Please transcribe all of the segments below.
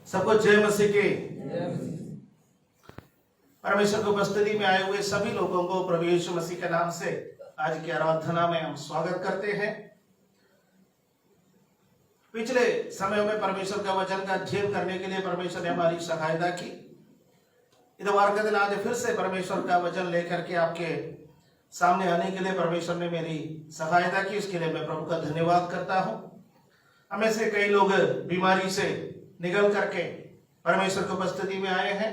सबको जय मसीह के। परमेश्वर की उपस्थिति में आए हुए सभी लोगों को प्रभु यीशु मसीह के नाम से आज की आराधना में हम स्वागत करते हैं। पिछले समय में परमेश्वर का वचन का अध्ययन करने के लिए परमेश्वर ने हमारी सहायता की। इतवार के दिन आज फिर से परमेश्वर का वचन लेकर के आपके सामने आने के लिए परमेश्वर ने मेरी सहायता की, इसके लिए मैं प्रभु का धन्यवाद करता हूं। हमें से कई लोग बीमारी से निकल करके परमेश्वर की उपस्थिति में आए हैं।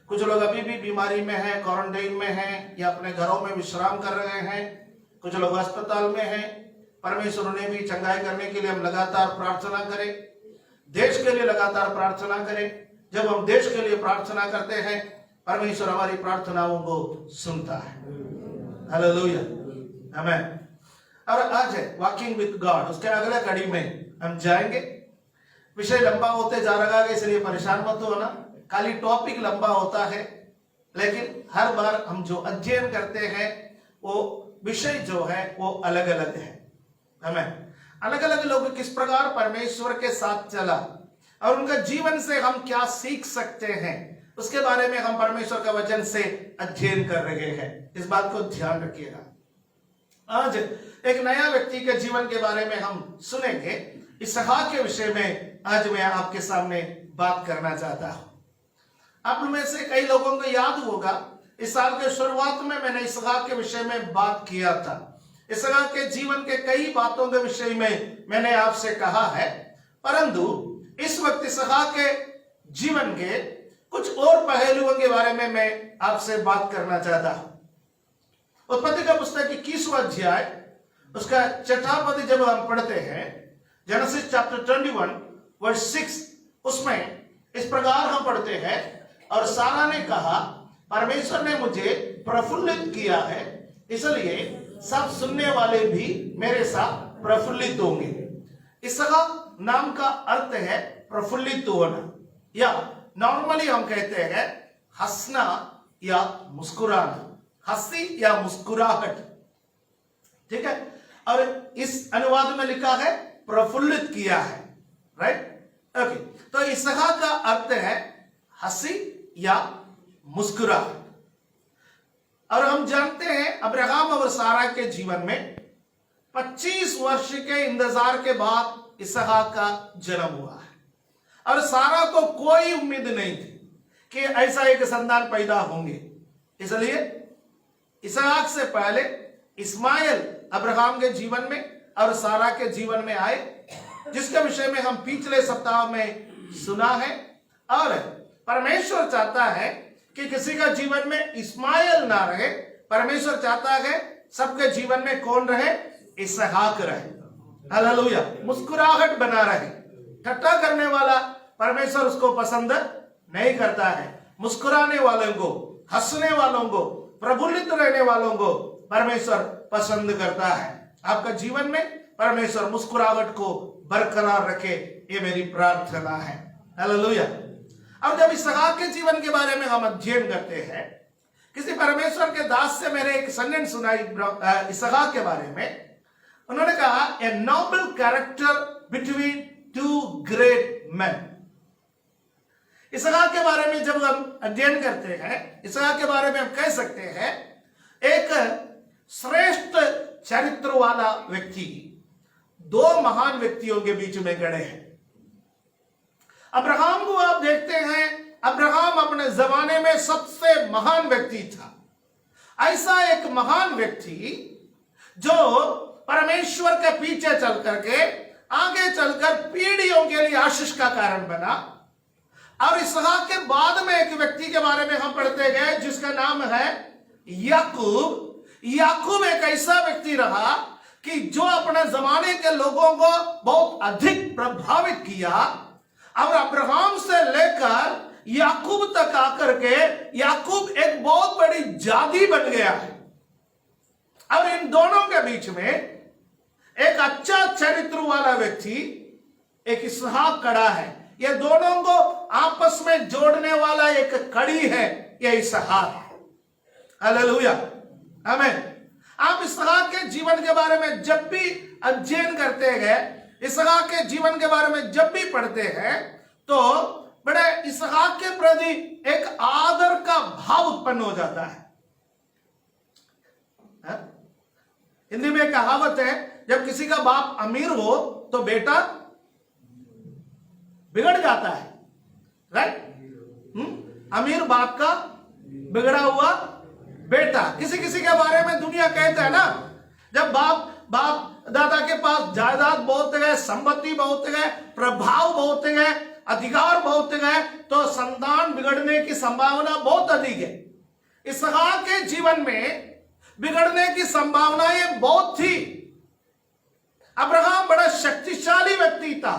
कुछ लोग अभी भी बीमारी में हैं, क्वारंटाइन में हैं या अपने घरों में विश्राम कर रहे हैं। कुछ लोग अस्पताल में हैं। परमेश्वर उन्हें भी चंगाई करने के लिए हम लगातार प्रार्थना करें। देश के लिए लगातार प्रार्थना करें। जब हम देश के लिए प्रार्थना करते हैं परमेश्वर हमारी प्रार्थनाओं को सुनता है। हालेलुया, आमीन। और आज है वॉकिंग विद गॉड, उसके अगले कड़ी में हम जाएंगे। विषय लंबा होते जा रहा है, इसलिए परेशान मत होना। खाली टॉपिक लंबा होता है, लेकिन हर बार हम जो अध्ययन करते हैं वो विषय जो है वो अलग अलग है। हमें अलग अलग लोग किस प्रकार परमेश्वर के साथ चला और उनका जीवन से हम क्या सीख सकते हैं, उसके बारे में हम परमेश्वर का वचन से अध्ययन कर रहे हैं। इस बात को ध्यान रखिएगा। आज एक नया व्यक्ति के जीवन के बारे में हम सुनेंगे। इसहाक के विषय में आज मैं आपके सामने बात करना चाहता हूं। आप में से कई लोगों को याद होगा, इस साल के शुरुआत में मैंने इसहाक के विषय में बात किया था। इसहाक के जीवन के कई बातों के विषय में मैंने आपसे कहा है, परंतु इस वक्त इसहाक के जीवन के कुछ और पहलुओं के बारे में मैं आपसे बात करना चाहता हूं। उत्पत्ति का पुस्तक 21वां अध्याय उसका 6वां पद जब हम पढ़ते हैं, जेनेसिस चैप्टर 21 वर्स 6, उसमें इस प्रकार हम पढ़ते हैं, और सारा ने कहा परमेश्वर ने मुझे प्रफुल्लित किया है, इसलिए सब सुनने वाले भी मेरे साथ प्रफुल्लित होंगे। इसहाक नाम का अर्थ है प्रफुल्लित होना, या नॉर्मली हम कहते हैं हंसना या मुस्कुराना, हंसी या मुस्कुराहट, ठीक है। और इस अनुवाद में लिखा है प्रफुल्लित किया है, राइट, ओके। तो इसहाक का अर्थ है हंसी या मुस्कुराहट। और हम जानते हैं अब्राहम और सारा के जीवन में 25 वर्ष के इंतजार के बाद इसहाक का जन्म हुआ है, और सारा को कोई उम्मीद नहीं थी कि ऐसा एक संतान पैदा होंगे। इसलिए इसहाक से पहले इस्माइल अब्राहम के जीवन में और सारा के जीवन में आए, जिसके विषय में हम पिछले सप्ताह में सुना है। और परमेश्वर चाहता है कि किसी का जीवन में इस्माइल ना रहे, परमेश्वर चाहता है सबके जीवन में कौन रहे? इसहाक रहे। हालेलुया, मुस्कुराहट बना रहे। ठट्टा करने वाला परमेश्वर उसको पसंद नहीं करता है। मुस्कुराने वालों को, हंसने वालों को, प्रफुल्लित रहने वालों को परमेश्वर पसंद करता है। आपका जीवन में परमेश्वर मुस्कुराहट को बरकरार रखे, ये मेरी प्रार्थना है। हालेलुया। अब जब इसहाक के जीवन के बारे में हम अध्ययन करते हैं, किसी परमेश्वर के दास से मैंने एक सेंटेंस सुनाई इसहाक के बारे में। उन्होंने कहा, a noble character between two great man. इसहाक के बारे में जब हम अध्ययन करते हैं, इसहाक के बारे में हम कह सकते हैं एक श्रेष्ठ चरित्र वाला व्यक्ति दो महान व्यक्तियों के बीच में खड़े हैं। अब्राहम को आप देखते हैं, अब्राहम अपने जमाने में सबसे महान व्यक्ति था। ऐसा एक महान व्यक्ति जो परमेश्वर के पीछे चल करके आगे चलकर पीढ़ियों के लिए आशीष का कारण बना। और इसहाक के बाद में एक व्यक्ति के बारे में हम पढ़ते गए जिसका नाम है याकूब। याकूब एक ऐसा व्यक्ति रहा कि जो अपने जमाने के लोगों को बहुत अधिक प्रभावित किया, और अब्राहम से लेकर याकूब तक आकर के याकूब एक बहुत बड़ी जाति बन गया है। और इन दोनों के बीच में एक अच्छा चरित्र वाला व्यक्ति एक इसहाक खड़ा है। ये दोनों को आपस में जोड़ने वाला एक कड़ी है, ये इसहाक। हालेलुया, आमीन। आप इसहाक के जीवन के बारे में जब भी अध्ययन करते हैं, इसहाक के जीवन के बारे में जब भी पढ़ते हैं, तो बड़े इसहाक के प्रति एक आदर का भाव उत्पन्न हो जाता है। हिंदी में एक कहावत है, जब किसी का बाप अमीर हो तो बेटा बिगड़ जाता है, राइट। अमीर बाप का बिगड़ा हुआ बेटा। किसी किसी के बारे में दुनिया कहता है ना, जब बाप दादा के पास जायदाद बहुत है, संपत्ति बहुत है, प्रभाव बहुत है, अधिकार बहुत है, तो संतान बिगड़ने की संभावना बहुत अधिक है। इसहाक के जीवन में बिगड़ने की संभावनाएं बहुत थी। अब्राहम बड़ा शक्तिशाली व्यक्ति था,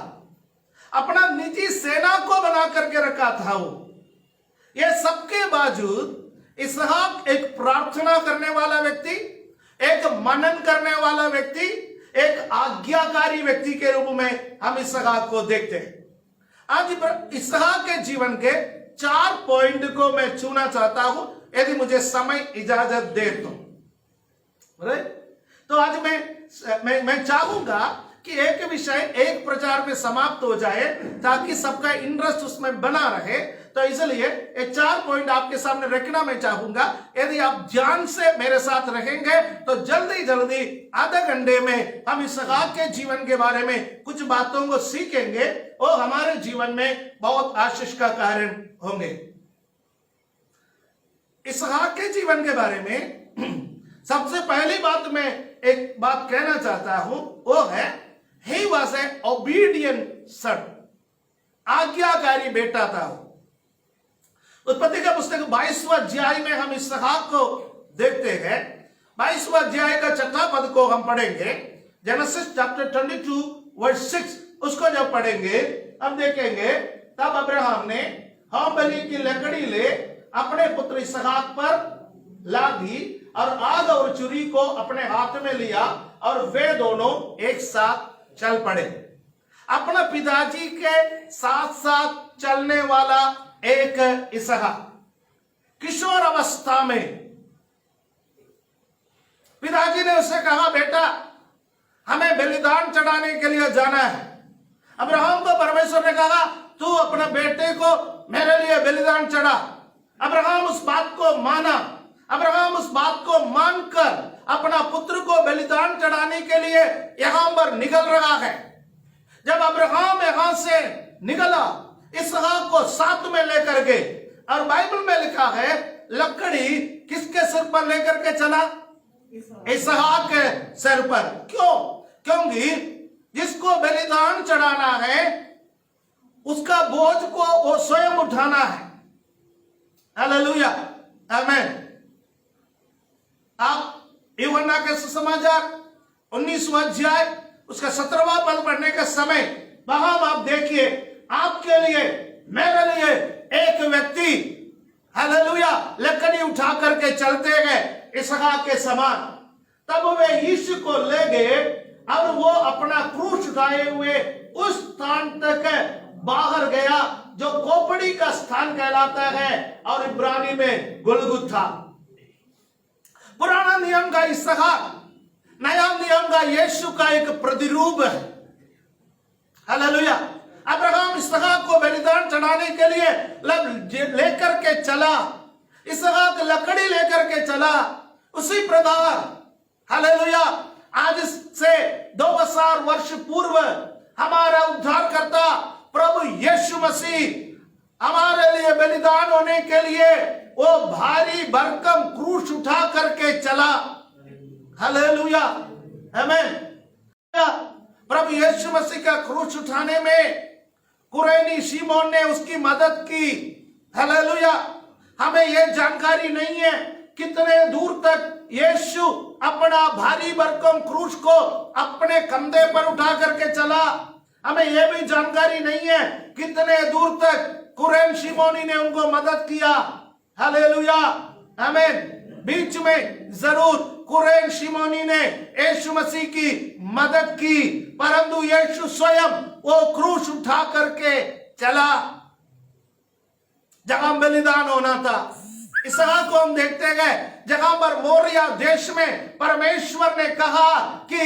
अपना निजी सेना को बना करके रखा था वो। ये सबके बावजूद इसहाक एक प्रार्थना करने वाला व्यक्ति, एक मनन करने वाला व्यक्ति, एक आज्ञाकारी व्यक्ति के रूप में हम इसहाक को देखते हैं। आज इसहाक के जीवन के 4 पॉइंट को मैं छूना चाहता हूं, यदि मुझे समय इजाजत दे तो आज मैं चाहूंगा कि एक विषय एक प्रचार में समाप्त हो जाए ताकि सबका इंटरेस्ट उसमें बना रहे। तो इसलिए ये 4 पॉइंट आपके सामने रखना मैं चाहूंगा। यदि आप ध्यान से मेरे साथ रहेंगे तो जल्दी जल्दी आधे घंटे में हम इसहाक के जीवन के बारे में कुछ बातों को सीखेंगे और हमारे जीवन में बहुत आशीष का कारण होंगे। इसहाक के जीवन के बारे में सबसे पहली बात मैं एक बात कहना चाहता हूं, वो है he was an obedient son, आज्ञाकारी बेटा था। उत्पत्ति का पुस्तक 22वां अध्याय में हम इसहाक को देखते हैं। 22वां अध्याय का 6वां पद को हम पढ़ेंगे। जेनेसिस चैप्टर 22 वर्स 6, उसको जब पढ़ेंगे हम देखेंगे, तब अब्राहम ने होम बलि की लकड़ी ले अपने पुत्र इसहाक पर लादी और आग और छुरी को अपने हाथ में लिया और वे दोनों एक साथ चल पड़े। अपना पिताजी के साथ साथ चलने वाला एक इसहाक किशोर अवस्था में, पिताजी ने उससे कहा, बेटा हमें बलिदान चढ़ाने के लिए जाना है। अब्राहम को परमेश्वर ने कहा, तू अपने बेटे को मेरे लिए बलिदान चढ़ा। अब्राहम उस बात को माना। अब्राहम उस बात को मानकर अपना पुत्र को बलिदान चढ़ाने के लिए यहां पर निकल रहा है। जब अब्राहम यहां से निकला, इसहाक को साथ में लेकर के, और बाइबल में लिखा है लकड़ी किसके सिर पर लेकर के चला? इसहाक के सिर पर। क्यों? क्योंकि जिसको बलिदान चढ़ाना है उसका बोझ को वो स्वयं उठाना है। हालेलुया, आमीन। आप यूहन्ना के सुसमाचार 19वां अध्याय उसका 17वां पद पढ़ने का समय, वहां आप देखिए, आपके लिए मेरे लिए एक व्यक्ति, हालेलुया, लकड़ी उठा करके चलते गए इसहाक के समान। तब वे यीशु को ले गए और वो अपना क्रूस उठाए हुए उस स्थान तक बाहर गया जो खोपड़ी का स्थान कहलाता है और इब्रानी में गुलगुथा। पुराना नियम का इसहाक, नया नियम का यीशु का एक प्रतिरूप है। हालेलुया। अब्राहम इसहाक को बलिदान चढ़ाने के लिए लेकर के चला, इसहाक लकड़ी लेकर के चला। उसी प्रकार हालेलुया, आज से 2000 वर्ष पूर्व हमारा उद्धारकर्ता प्रभु यीशु मसीह हमारे लिए बलिदान होने के लिए वो भारी भरकम क्रूस उठा करके चला। हालेलुया, आमीन। प्रभु यीशु मसीह का क्रूस उठाने में कुरैनी शिमोन ने उसकी मदद की। हालेलुया। हमें यह जानकारी नहीं है कितने दूर तक यीशु अपना भारी भरकम क्रूस को अपने कंधे पर उठा करके चला। हमें यह भी जानकारी नहीं है कितने दूर तक कुरैन शिमोनी ने उनको मदद किया। हालेलुया, आमीन। बीच में जरूर कुरैन शिमोनी ने यीशु मसीह की मदद की, परंतु यीशु स्वयं वो क्रूस उठा करके चला जहां बलिदान होना था। इसहाक को हम देखते गए जहां पर मोरिया देश में परमेश्वर ने कहा कि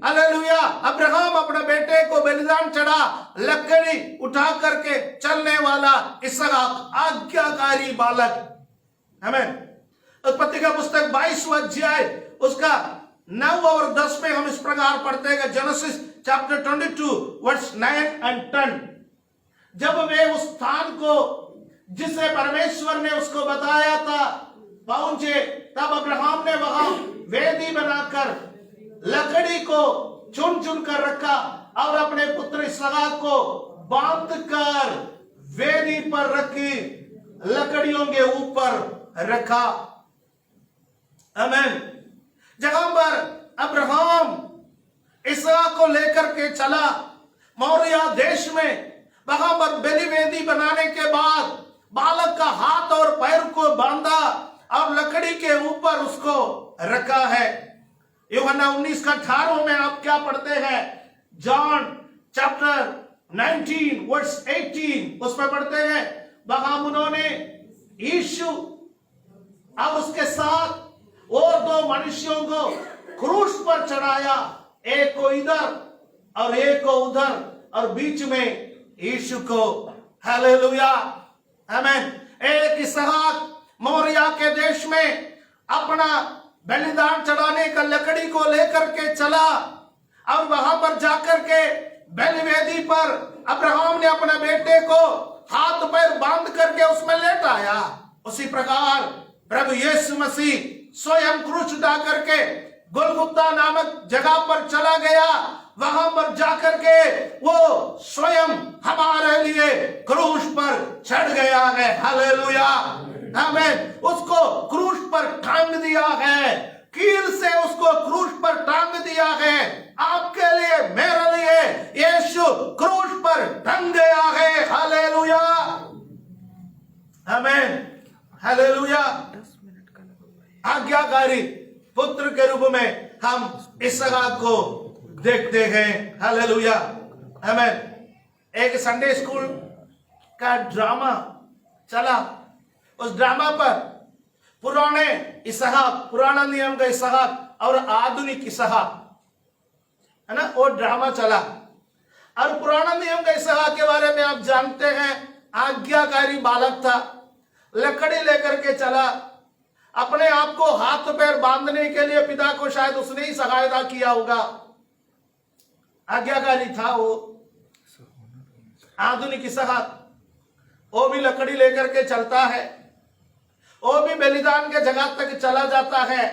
हालेलुया, अब्राहम अपने बेटे को बलिदान चढ़ा, लकड़ी उठा करके चलने वाला इसहाक आज्ञाकारी बालक। आमीन। उत्पत्ति का पुस्तक 22वां अध्याय उसका 9 और 10 में हम इस प्रकार पढ़ते हैं, जेनेसिस चैप्टर 22 वर्स 9 and 10। जब वे उस स्थान को जिसे परमेश्वर ने उसको बताया था पहुंचे, तब अब्राहम ने वहां वेदी बनाकर लकड़ी को चुन चुन कर रखा और अपने पुत्र इसहाक को बांध कर वेदी पर रखी, लकड़ियों के ऊपर रखा। आमीन। जहां पर अब्राहम इसहाक को लेकर के चला मोरिया देश में, वहां पर बलि वेदी बनाने के बाद बालक का हाथ और पैर को बांधा और लकड़ी के ऊपर उसको रखा है। यूहन्ना 19 का 18 में आप क्या पढ़ते हैं? जॉन चैप्टर 19 वर्स 18 उसमें पढ़ते हैं, वहां उन्होंने यीशु अब उसके साथ और 2 मनुष्यों को क्रूस पर चढ़ाया, एक को इधर और एक को उधर, और बीच में यीशु को। हालेलुया, आमीन। एक इसहाक मोरिया के देश में अपना बलिदान चढ़ाने का लकड़ी को लेकर के चला और वहां पर जाकर के बलिवेदी पर अब्राहम ने अपने बेटे को हाथ पैर बांध करके उसमें लेटाया। उसी प्रकार प्रभु यीशु मसीह स्वयं क्रूस उठा करके गोलगुता नामक जगह पर चला गया, वहां पर जाकर के वो स्वयं हमारे लिए क्रूस पर चढ़ गया है। हालेलुया, आमीन। उसको क्रूस पर टांग दिया है, कील से उसको क्रूस पर टांग दिया है। आपके लिए, मेरे लिए यीशु क्रूस पर टंग गया है। हालेलुया, आमीन, हालेलुया। आज्ञाकारी पुत्र के रूप में हम इसहाक को देखते हैं। हालेलुया, आमीन। एक संडे स्कूल का ड्रामा चला, उस ड्रामा पर पुराने इसहाक, पुराना नियम का इसहाक और आधुनिक इसहाक, है ना, वो ड्रामा चला। और पुराना नियम का इसहाक के बारे में आप जानते हैं, आज्ञाकारी बालक था, लकड़ी लेकर के चला, अपने आप को हाथ पैर बांधने के लिए पिता को शायद उसने ही सहायता किया होगा, आज्ञाकारी था वो। आधुनिक इसहाक वो भी लकड़ी लेकर के चलता है, वो भी बलिदान के जगह तक चला जाता है,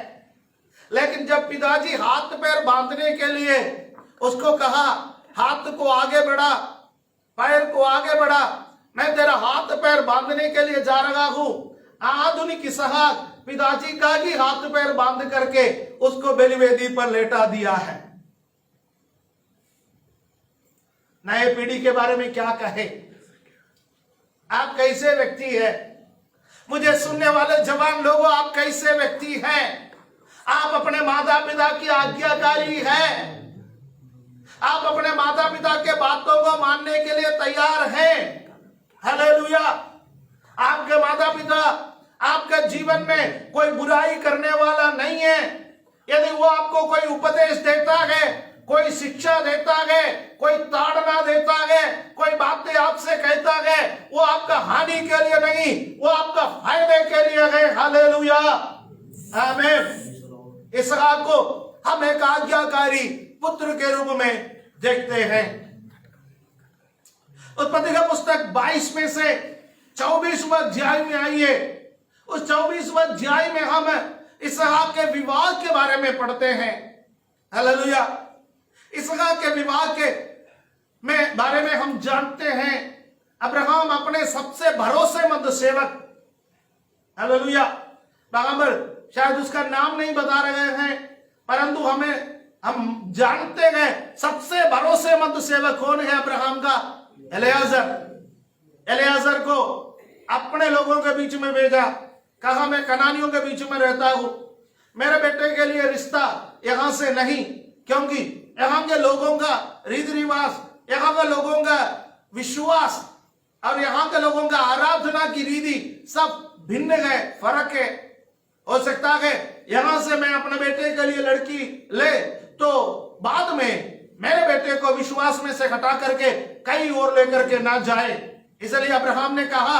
लेकिन जब पिताजी हाथ पैर बांधने के लिए उसको कहा, हाथ को आगे बढ़ा, पैर को आगे बढ़ा, मैं तेरा हाथ पैर बांधने के लिए जा रहा हूं, आधुनिक इसहाक पिताजी का ही हाथ पैर बांध करके उसको बलिवेदी पर लेटा दिया है। नए पीढ़ी के बारे में क्या कहे? आप कैसे व्यक्ति है? मुझे सुनने वाले जवान लोगों, आप कैसे व्यक्ति हैं? आप अपने माता पिता की आज्ञाकारी हैं? आप अपने माता पिता के बातों को मानने के लिए तैयार हैं? हालेलुया। आपके माता पिता आपके जीवन में कोई बुराई करने वाला नहीं है। यदि वो आपको कोई उपदेश देता है, कोई शिक्षा देता है, कोई ताड़ना देता है, कोई बातें आपसे कहता है, वो आपका हानि के लिए नहीं, वो आपका फायदे के लिए है। हालेलुया, आमीन। इसहाक को हम एक आज्ञाकारी पुत्र के रूप में देखते हैं। उत्पत्ति का पुस्तक 22 में से 24वां अध्याय में आइए। उस 24वां अध्याय में हम इसहाक के विवाह के बारे में पढ़ते हैं। हालेलुया। इसहाक के विवाह के बारे में हम जानते हैं, अब्राहम अपने सबसे भरोसेमंद सेवक, हालेलुया, बराबर, शायद उसका नाम नहीं बता रहे हैं, परंतु हम जानते हैं सबसे भरोसेमंद सेवक कौन है अब्राहम का? एलियाजर को अपने लोगों के बीच में भेजा, कहा मैं कनानियों के बीच में रहता हूं, मेरे बेटे के लिए रिश्ता यहां से नहीं, क्योंकि यहां के लोगों का रीति रिवाज, यहां के लोगों का विश्वास और यहां के लोगों का आराधना की रीति सब भिन्न है, फर्क है। हो सकता है यहां से मैं अपने बेटे के लिए लड़की ले तो बाद में मेरे बेटे को विश्वास में से हटा करके कहीं और लेकर के ना जाए, इसलिए अब्राहम ने कहा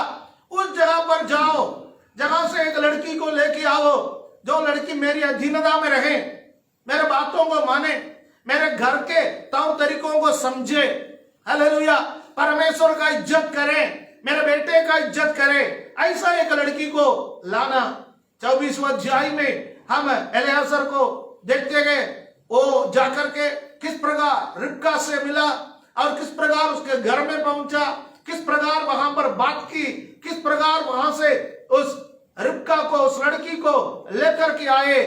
उस जगह पर जाओ जहां से एक लड़की को लेके आओ, जो लड़की मेरी अधीनता में रहे, मेरे बातों को माने, मेरे घर के तौर तरीकों को समझे। हालेलुया। परमेश्वर का इज्जत करे, मेरे बेटे का इज्जत करे, ऐसा एक लड़की को लाना। 24वां अध्याय में हम एलियाजर को देखते गए, वो जाकर के किस प्रकार रिबका से मिला और किस प्रकार उसके घर में पहुंचा, किस प्रकार वहां पर बात की, किस प्रकार वहां से उस रिबका को, उस लड़की को लेकर के आए।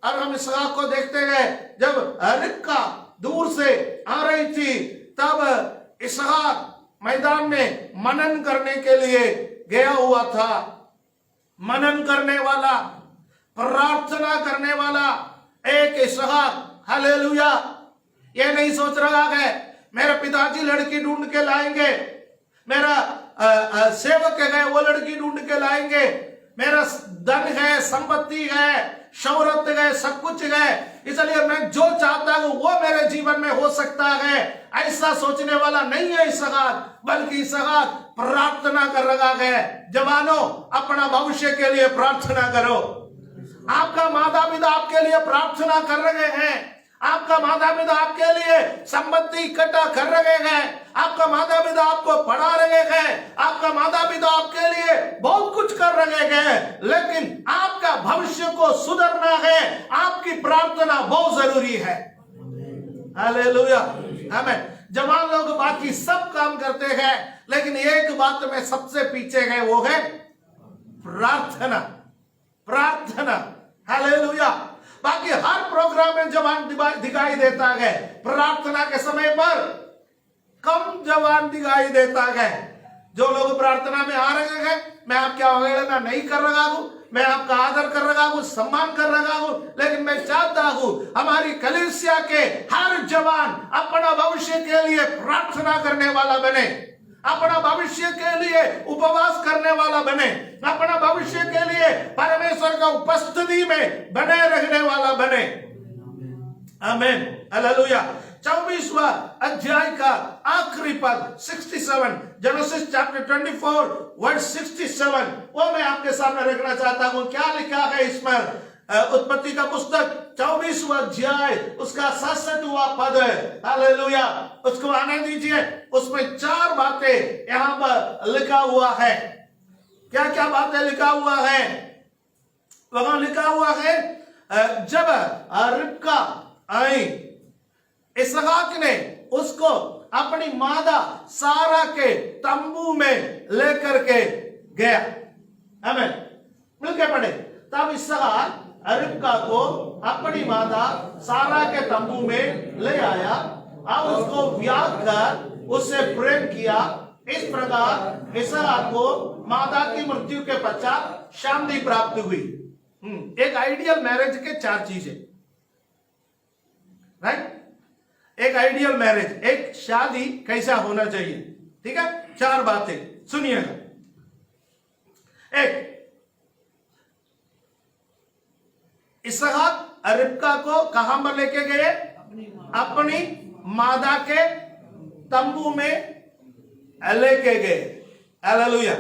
और हम इसहाक को देखते गए, जब रिबका दूर से आ रही थी तब इसहाक मैदान में मनन करने के लिए गया हुआ था। मनन करने वाला, प्रार्थना करने वाला एक इसहाक। हालेलुया। ये नहीं सोच रहा है मेरे पिताजी लड़की ढूंढ के लाएंगे, मेरा सेवक है वो लड़की ढूंढ के लाएंगे, मेरा धन है, संपत्ति है, शौहरत है, सब कुछ है, इसलिए मैं जो चाहता हूं वो मेरे जीवन में हो सकता है। ऐसा सोचने वाला नहीं है इसहाक, बल्कि इसहाक प्रार्थना कर रहा है। जवानों, अपना भविष्य के लिए प्रार्थना करो। आपका माता पिता आपके लिए प्रार्थना कर रहे हैं, आपका माता पिता आपके लिए संपत्ति इकट्ठा कर रहे हैं, आपका माता पिता आपको पढ़ा रहे हैं, आपका माता पिता आपके लिए बहुत कुछ कर रहे हैं, लेकिन आपका भविष्य को सुधरना है, आपकी प्रार्थना बहुत जरूरी है। हालेलुया। आमीन। जवान लोग बाकी सब काम करते हैं, लेकिन एक बात में सबसे पीछे है, वो है प्रार्थना। प्रार्थना। हालेलुया। बाकी हर प्रोग्राम में जवान दिखाई देता है, प्रार्थना के समय पर कम जवान दिखाई देता है। जो लोग प्रार्थना में आ रहे हैं, मैं आपकी अवहेलना नहीं कर रहा हूं, मैं आपका आदर कर रहा हूं, सम्मान कर रहा हूं, लेकिन मैं चाहता हूं हमारी कलीसिया के हर जवान अपना भविष्य के लिए प्रार्थना करने वाला बने, अपना भविष्य के लिए उपवास करने वाला बने, अपना भविष्य के लिए परमेश्वर का उपस्थिति में बने रहने वाला बने। आमीन। हालेलुया। 24वां अध्याय का आखिरी पद 67, जेनेसिस चैप्टर 24 वर्स 67, वो मैं आपके सामने रखना चाहता हूं। क्या लिखा है इसमें? उत्पत्ति का पुस्तक 24वां अध्याय उसका 67वां पद है। हालेलुया। उसको आने दीजिए। उसमें 4 बातें यहां पर लिखा हुआ है। क्या क्या बातें लिखा हुआ है? वहां लिखा हुआ है, जब रिबका आई, इसहाक ने उसको अपनी मादा सारा के तंबू में लेकर के गया। आमीन। मिलके पढ़े। तब इसहाक रिबका को अपनी माता सारा के तंबू में ले आया और उसको ब्याह कर उससे प्रेम किया। इस प्रकार इसहाक को माता की मृत्यु के पश्चात शांति प्राप्त हुई। एक आइडियल मैरिज के 4 चीजें, राइट? एक आइडियल मैरिज, एक शादी कैसा होना चाहिए, ठीक है? 4 बातें सुनिएगा। एक, इसहाक रिबका को कहां पर लेके गए? अपनी मादा के तंबू में लेके गए। Hallelujah.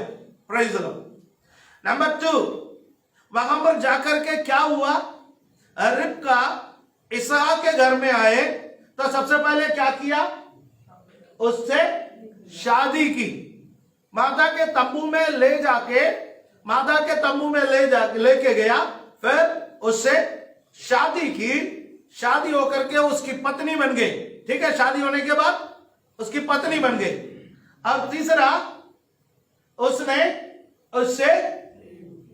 Praise the Lord. Number 2, वहां पर जाकर के क्या हुआ? रिबका इसहाक के घर में आए तो सबसे पहले क्या किया? उससे शादी की। माता के तंबू में ले जाके, माता के तंबू में लेके गया, फिर उससे शादी की। शादी होकर के उसकी पत्नी बन गई। ठीक है, शादी होने के बाद उसकी पत्नी बन गई। अब तीसरा, उसने उससे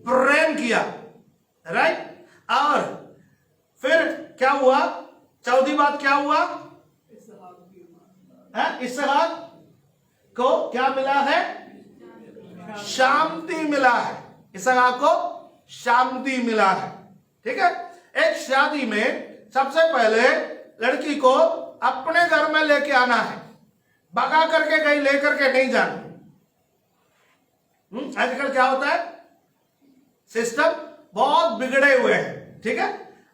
प्रेम किया, राइट? और फिर क्या हुआ? चौथी बात क्या हुआ? इसहाक को क्या मिला है? शांति मिला है। इसहाक को शांति मिला है। ठीक है। एक शादी में सबसे पहले लड़की को अपने घर में लेके आना है, भगा करके कहीं लेकर के नहीं जाना। आजकल क्या होता है? सिस्टम बहुत बिगड़े हुए हैं, ठीक है,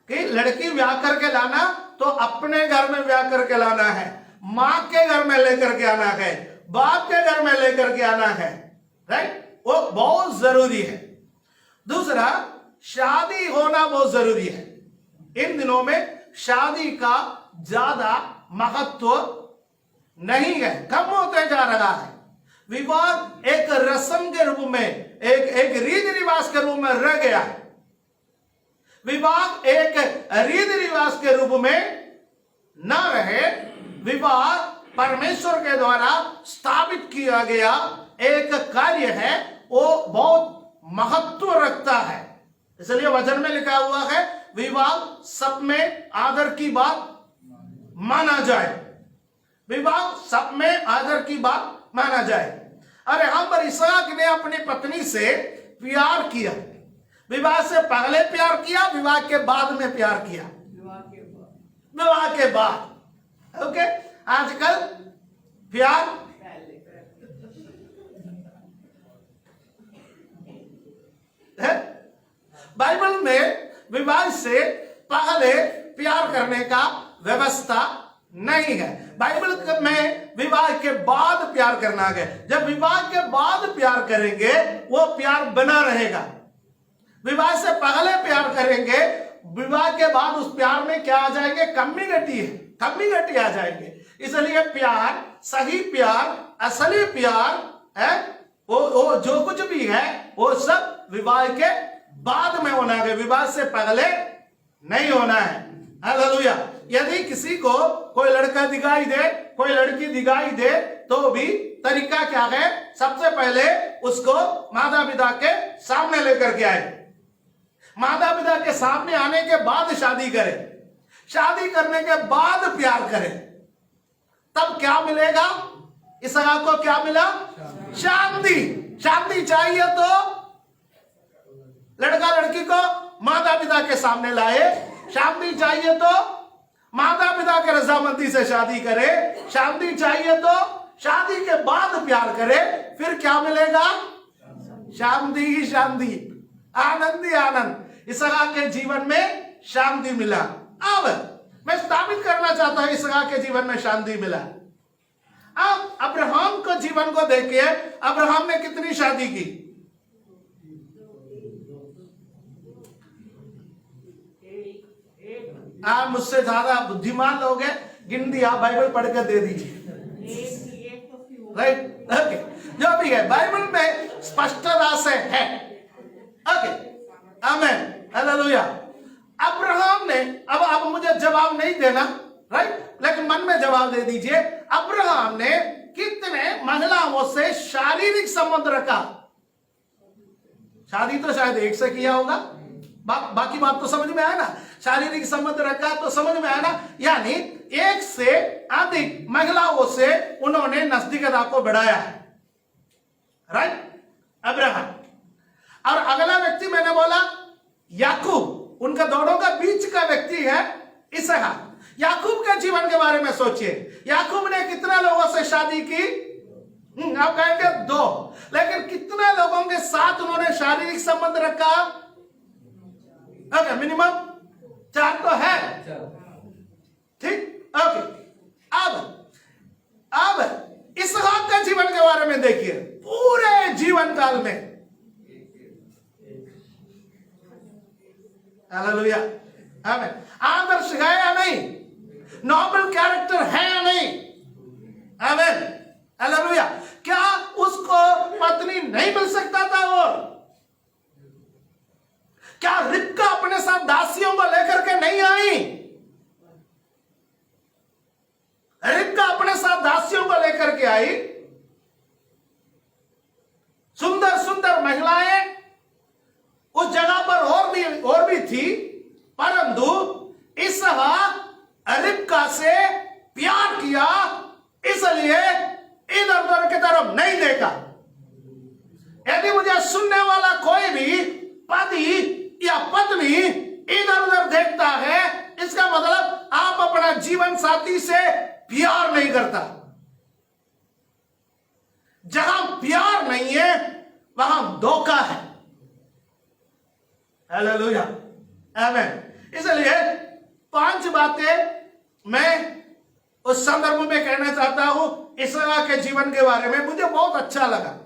कि लड़की ब्याह करके लाना तो अपने घर में ब्याह करके लाना है, मां के घर में लेकर के आना है, बाप के घर में लेकर के आना है, राइट, वो बहुत जरूरी है। दूसरा, शादी होना बहुत जरूरी है। इन दिनों में शादी का ज्यादा महत्व नहीं है, कम होते जा रहा है। विवाह एक रस्म के रूप में, एक रीति रिवाज के रूप में रह गया है। विवाह एक रीति रिवाज के रूप में न रहे, विवाह परमेश्वर के द्वारा स्थापित किया गया एक कार्य है, वो बहुत महत्व रखता है। इसलिए वचन में लिखा हुआ है, विवाह सब में आदर की बात माना जाए। विवाह सब में आदर की बात माना जाए। अरे हम पर इसहाक ने अपनी पत्नी से प्यार किया, विवाह से पहले प्यार किया, विवाह के बाद में प्यार किया, विवाह के बाद। ओके, आजकल प्यार है। बाइबल में विवाह से पहले प्यार करने का व्यवस्था नहीं है। बाइबल में विवाह के बाद प्यार करना है। जब विवाह के बाद प्यार करेंगे वो प्यार बना रहेगा। विवाह से पहले प्यार करेंगे, विवाह के बाद उस प्यार में क्या आ जाएंगे, कमी घटी आ जाएंगे। इसलिए प्यार, सही प्यार, असली प्यार है, वो जो कुछ भी है वो सब विवाह के बाद में होना है, विवाह से पहले नहीं होना है। हालेलुया। यदि किसी को कोई लड़का दिखाई दे, कोई लड़की दिखाई दे, तो भी तरीका क्या है, सबसे पहले उसको माता पिता के सामने लेकर के आए, माता पिता के सामने आने के बाद शादी करे, शादी करने के बाद प्यार करे, तब क्या मिलेगा, इसहाक को क्या मिला, शांति। शांति चाहिए तो लड़का लड़की को माता पिता के सामने लाए, शांति चाहिए तो माता पिता के रजामंदी से शादी करे, शांति चाहिए तो शादी के बाद प्यार करे, फिर क्या मिलेगा, शांति ही शांति, आनंद ही आनंद। इसहाक के जीवन में शांति मिला। अब मैं स्थापित करना चाहता हूं, इसहाक के जीवन में शांति मिला। अब अब्राहम को जीवन को देखिए, अब्राहम ने कितनी शादी की, आप मुझसे ज्यादा बुद्धिमान लोग हैं, गिन दिया, बाइबल पढ़ कर दे दीजिए, राइट, ओके, जो भी है बाइबल में स्पष्टता से है। ओके, आमेन, हालेलुया। अब्राहम ने, अब मुझे जवाब नहीं देना, राइट, लेकिन मन में जवाब दे दीजिए, अब्राहम ने कितने महिलाओं से शारीरिक संबंध रखा। शादी तो शायद एक से किया होगा, बाकी बात तो समझ में आया ना, शारीरिक संबंध रखा तो समझ में आया ना, यानी एक से अधिक महिलाओं से उन्होंने नजदीकता को बढ़ाया है, राइट, अब्राहम। और अगला व्यक्ति मैंने बोला याकूब, उनका दोनों का बीच का व्यक्ति है इसहाक। याकूब के जीवन के बारे में सोचिए, याकूब ने कितने लोगों से शादी की, आप कहेंगे 2, लेकिन कितने लोगों के साथ उन्होंने शारीरिक संबंध रखा, ओके, मिनिमम 4 तो है, ठीक, ओके। अब इसहाक के जीवन के बारे में देखिए, पूरे जीवन काल में, हालेलुया, आमीन, आदर्श है या नहीं, नोबल कैरेक्टर है या नहीं, आमीन, हालेलुया। क्या उसको पत्नी नहीं मिल सकता था? और क्या रिबका अपने साथ दासियों को लेकर के नहीं आई? रिबका अपने साथ दासियों को लेकर के आई, सुंदर सुंदर महिलाएं उस जगह पर और भी थी, परंतु इसहाक रिबका से प्यार किया, इसलिए इधर उधर की तरफ नहीं देखा। यदि मुझे सुनने वाला कोई भी पति या पत्नी इधर उधर देखता है, इसका मतलब आप अपना जीवन साथी से प्यार नहीं करता। जहां प्यार नहीं है वहां धोखा है, हालेलुया, आमीन। इसलिए 5 बातें मैं उस संदर्भ में कहना चाहता हूं इसहाक के जीवन के बारे में। मुझे बहुत अच्छा लगा,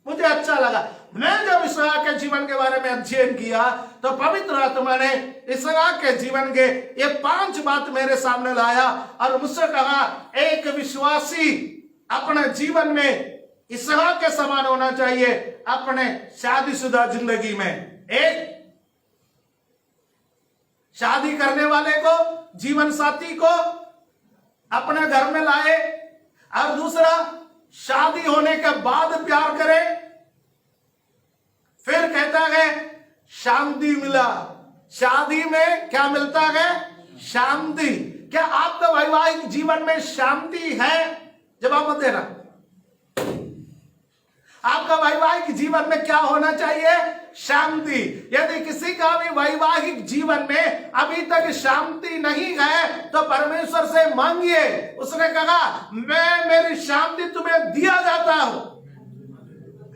मुझे अच्छा लगा। मैं जब इसहाक के जीवन के बारे में अध्ययन किया तो पवित्र आत्मा ने इसहाक के जीवन के ये 5 बात मेरे सामने लाया और मुझसे कहा एक विश्वासी अपने जीवन में इसहाक के समान होना चाहिए अपने शादीशुदा जिंदगी में। एक, शादी करने वाले को, जीवन साथी को अपने घर में लाए, और दूसरा शादी होने के बाद प्यार करे। फिर कहता है शांति मिला। शादी में क्या मिलता है? शांति। क्या आपका वैवाहिक जीवन में शांति है? जवाब मत देना। आपका वैवाहिक जीवन में क्या होना चाहिए? शांति। यदि किसी का भी वैवाहिक जीवन में अभी तक शांति नहीं है तो परमेश्वर से मांगिए। उसने कहा मैं मेरी शांति तुम्हें दिया जाता हूं।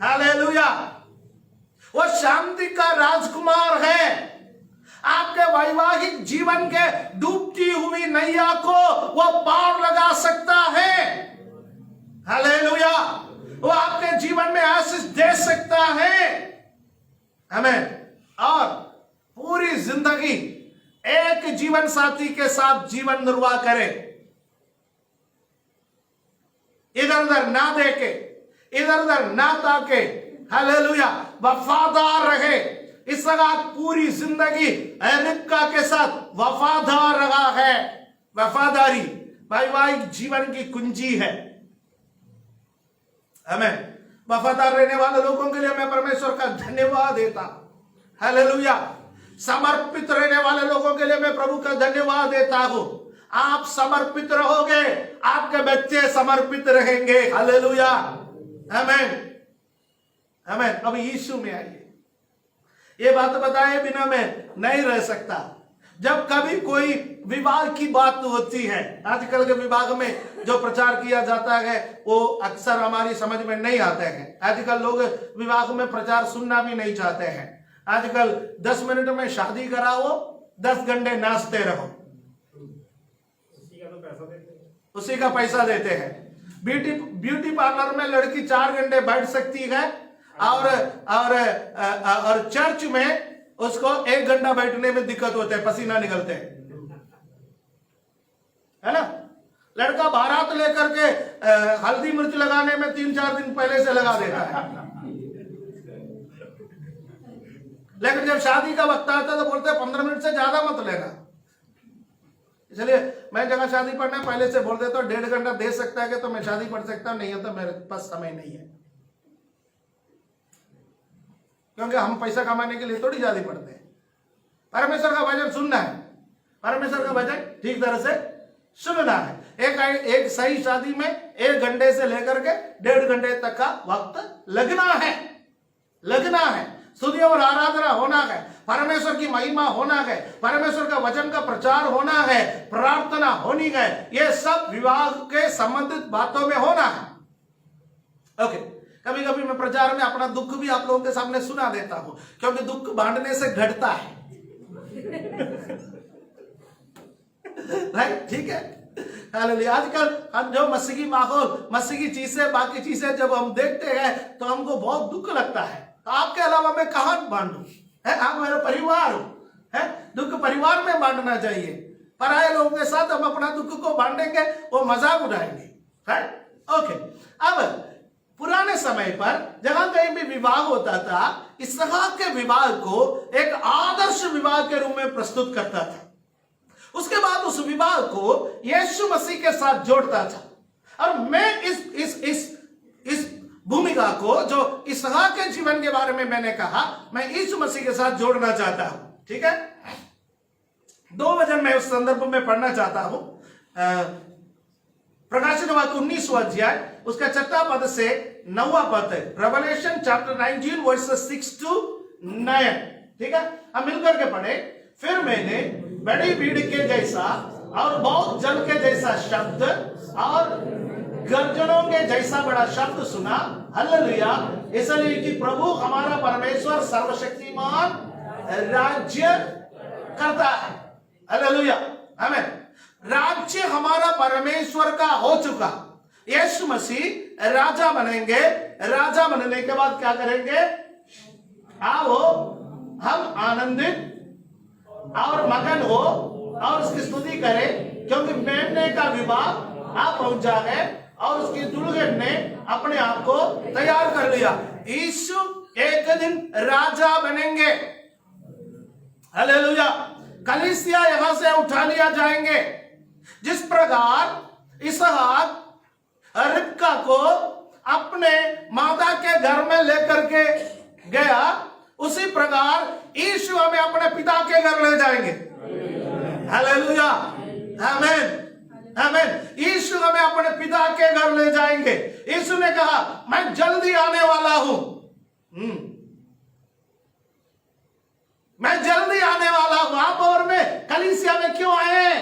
हालेलुया। वो शांति का राजकुमार है। आपके वैवाहिक जीवन के डूबती हुई नैया को वो पार लगा सकता है। हालेलुया। वो आपके जीवन में आशीष दे सकता है। हमें और पूरी जिंदगी एक जीवन साथी के साथ जीवन निर्वाह करें, इधर उधर ना देखे, इधर उधर ना ताके। हालेलुया। वफादार रहे। इसहाक पूरी जिंदगी रिबका के साथ वफादार रहा है। वफादारी वैवाहिक जीवन की कुंजी है। हमें वफादार रहने वाले लोगों के लिए मैं परमेश्वर का धन्यवाद देता। हालेलुया। समर्पित रहने वाले लोगों के लिए मैं प्रभु का धन्यवाद देता हूं। आप समर्पित रहोगे, आपके बच्चे समर्पित रहेंगे। हालेलुया, आमीन, आमीन। अब यीशु में आइए। ये बात बताए बिना मैं नहीं रह सकता। जब कभी कोई विवाह की बात होती है, आजकल के विवाह में जो प्रचार किया जाता है वो अक्सर हमारी समझ में नहीं आते हैं। आजकल लोग विवाह में प्रचार सुनना भी नहीं चाहते हैं। आजकल 10 मिनट में शादी कराओ, 10 घंटे नाचते रहो, उसी का पैसा देते हैं। ब्यूटी पार्लर में लड़की 4 घंटे बैठ सकती है और चर्च में उसको 1 घंटा बैठने में दिक्कत होते है, पसीना निकलते हैं, है ना। लड़का बारात लेकर के हल्दी मिर्च लगाने में 3-4 दिन पहले से लगा देता है, लेकिन जब शादी का वक्त आता है तो बोलते हैं 15 मिनट से ज्यादा मत लेना। इसलिए मैं जगह शादी पढ़ना पहले से बोल देता हूं 1.5 घंटा दे सकता है कि तो मैं शादी पढ़ सकता हूं, नहीं है तो मेरे पास समय नहीं है। क्योंकि हम पैसा कमाने के लिए थोड़ी शादी पढ़ते हैं। परमेश्वर का वचन सुनना है, परमेश्वर का वचन ठीक तरह से सुनना है। एक सही शादी में 1 घंटे से लेकर के 1.5 घंटे तक का वक्त लगना है। स्तुति और आराधना होना है, परमेश्वर की महिमा होना है, परमेश्वर का वचन का प्रचार होना है, प्रार्थना होनी है। ये सब विवाह के संबंधित बातों में होना है। ओके। कभी कभी मैं प्रचार में अपना दुख भी आप लोगों के सामने सुना देता हूं, क्योंकि दुख बांटने से घटता है। राइट, ठीक है। हालेलुया। आजकल हम जो मसीही माहौल, मसीही चीजें, बाकी चीजें जब हम देखते हैं तो हमको बहुत दुख लगता है। तो आपके अलावा मैं कहां बांटूं? आप मेरा परिवार हो, है? दुख परिवार में बांटना चाहिए। पराये लोगों के साथ हम अपना दुख को बांटेंगे, वो मजाक उड़ाएंगे। Right, okay. अब पुराने समय पर जहां कहीं भी विवाह होता था, इसहाक के विवाह को एक आदर्श विवाह के रूप में प्रस्तुत करता था। उसके बाद उस विवाह को यीशु मसीह के साथ जोड़ता था। और मैं इस भूमिका को जो इसहाक के जीवन के बारे में मैंने कहा, मैं यीशु मसीह के साथ जोड़ना चाहता हूं। ठीक है। 2 वचन मैं उस संदर्भ में पढ़ना चाहता हूं। प्रकाशित वाक्य 19वां अध्याय उसका 6वां पद से 9वां पद है। Revelation chapter 19 versus 6 to 9। ठीक है, हम मिलकर के पढ़े। फिर मैंने बड़ी भीड़ के जैसा और बहुत जल के जैसा शब्द और गर्जनों के जैसा बड़ा शब्द सुना। हालेलुया। इसलिए कि प्रभु हमारा परमेश्वर सर्वशक्तिमान राज्य करता है। हालेलुया, आमीन। राज्य हमारा परमेश्वर का हो चुका। यीशु मसीह राजा बनेंगे। राजा बनने के बाद क्या करेंगे? आओ हम आनंदित और मगन हो और उसकी स्तुति करें, क्योंकि मेमने का विवाह आप पहुंचा है और उसकी दुल्हन ने अपने आप को तैयार कर लिया। यीशु एक दिन राजा बनेंगे। हालेलुया। कलीसिया यहां से उठा लिया जाएंगे। जिस प्रकार इसहाक रिबका को अपने माता के घर में लेकर के गया, उसी प्रकार यीशु हमें अपने पिता के घर ले जाएंगे। हालेलुया, आमीन, आमीन। यीशु हमें अपने पिता के घर ले जाएंगे। यीशु ने कहा मैं जल्दी आने वाला हूं, मैं जल्दी आने वाला हूं। आप और मैं कलीसिया में क्यों आए?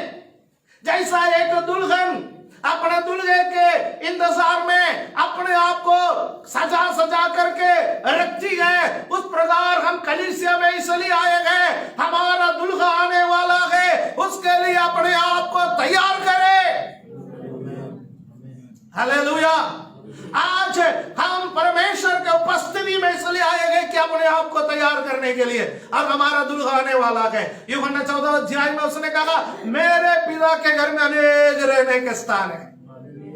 जैसा एक दुल्हन अपने दूल्हे के इंतजार में अपने आप को सजा सजा करके रखती है, उस प्रकार हम कलीसिया में इसलिए आए हैं, हमारा दुल्हा आने वाला है, उसके लिए अपने आप को तैयार करें। हालेलुया। आज हम परमेश्वर के उपस्थिति में इसलिए आए हैं कि अपने आप को तैयार करने के लिए। अब हमारा दुल्हा आने वाला है। यूहन्ना 14 अध्याय में उसने कहा मेरे पिता के घर में अनेक रहने के स्थान है।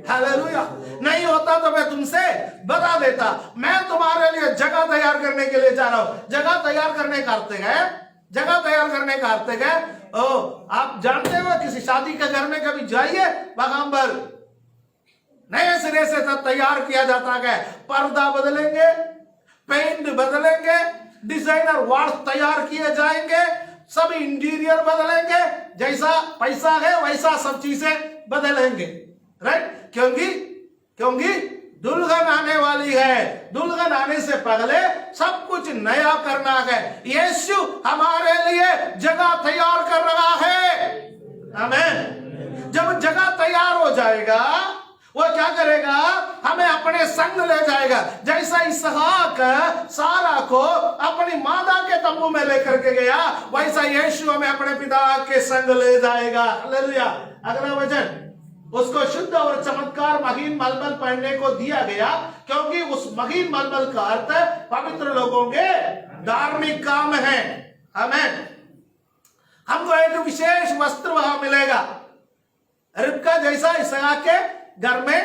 हालेलुया। नहीं होता तो मैं तुमसे बता देता। मैं तुम्हारे लिए जगह तैयार करने के लिए जा रहा हूं। जगह तैयार करने का अर्थ है, जगह तैयार करने का अर्थ है, आप जानते हो किसी शादी के घर में कभी जाइए, वहां पर नए सिरे से सब तैयार किया जाता है। पर्दा बदलेंगे, पेंट बदलेंगे, डिजाइनर वॉल्स तैयार किए जाएंगे, सब इंटीरियर बदलेंगे, जैसा पैसा है वैसा सब चीजें बदलेंगे। राइट? क्योंकि दुल्हन आने वाली है। दुल्हन आने से पहले सब कुछ नया करना है। यीशु हमारे लिए जगह तैयार कर रहा है। आमीन। जब जगह तैयार हो जाएगा, वो क्या करेगा? हमें अपने संग ले जाएगा। जैसा इसहाक सारा को अपनी माता के तंबू में लेकर के गया, वैसा यीशु हमें अपने पिता के संग ले जाएगा। हालेलुया। अगला वचन, उसको शुद्ध और चमत्कार महीन मलमल पहनने को दिया गया, क्योंकि उस महीन मलमल का अर्थ पवित्र लोगों के धार्मिक काम है। आमीन। हमको एक विशेष वस्त्र वहां मिलेगा। रिबका जैसा इसहाक के घर में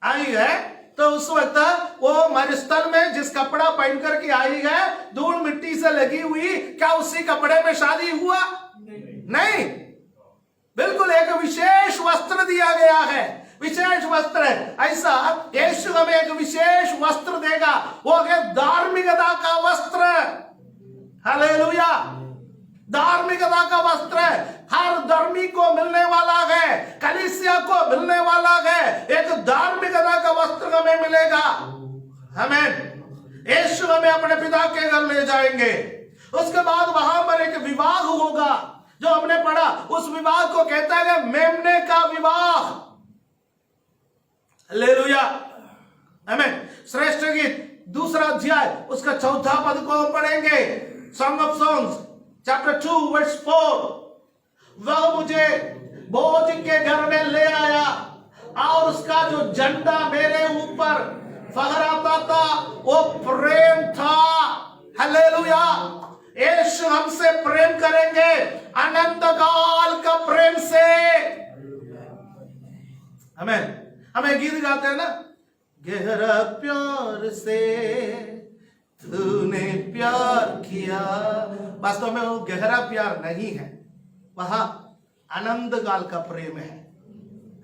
आई है, तो उस वक्त वो मरुस्थल में जिस कपड़ा पहन करके आई है, धूल मिट्टी से लगी हुई, क्या उसी कपड़े में शादी हुआ? नहीं, बिल्कुल एक विशेष वस्त्र दिया गया है। विशेष वस्त्र है। ऐसा यीशु हमें एक विशेष वस्त्र देगा, वो है धार्मिकता का वस्त्र। हालेलुया। धार्मिकता का वस्त्र हर धर्मी को मिलने वाला है, कलीसिया को मिलने वाला है। एक धार्मिकता का वस्त्र हमें मिलेगा। हमें यीशु हमें अपने पिता के घर ले जाएंगे। उसके बाद वहां पर एक विवाह होगा, जो हमने पढ़ा। उस विवाह को कहता है मेमने का विवाह। हालेलुया। आमीन। श्रेष्ठ गीत 2 अध्याय उसका 4 पद को हम पढ़ेंगे। Song of Songs chapter 2 verse 4। वह मुझे बोझ के घर में ले आया और उसका जो झंडा मेरे ऊपर फहराता था वो प्रेम था। हालेलुया। यीशु हमसे प्रेम करेंगे अनंत काल का प्रेम से। हमें गीत गाते हैं ना, गहरा प्यार से तूने प्यार किया। वास्तव में वो गहरा प्यार नहीं है, वहां अनंत काल का प्रेम है।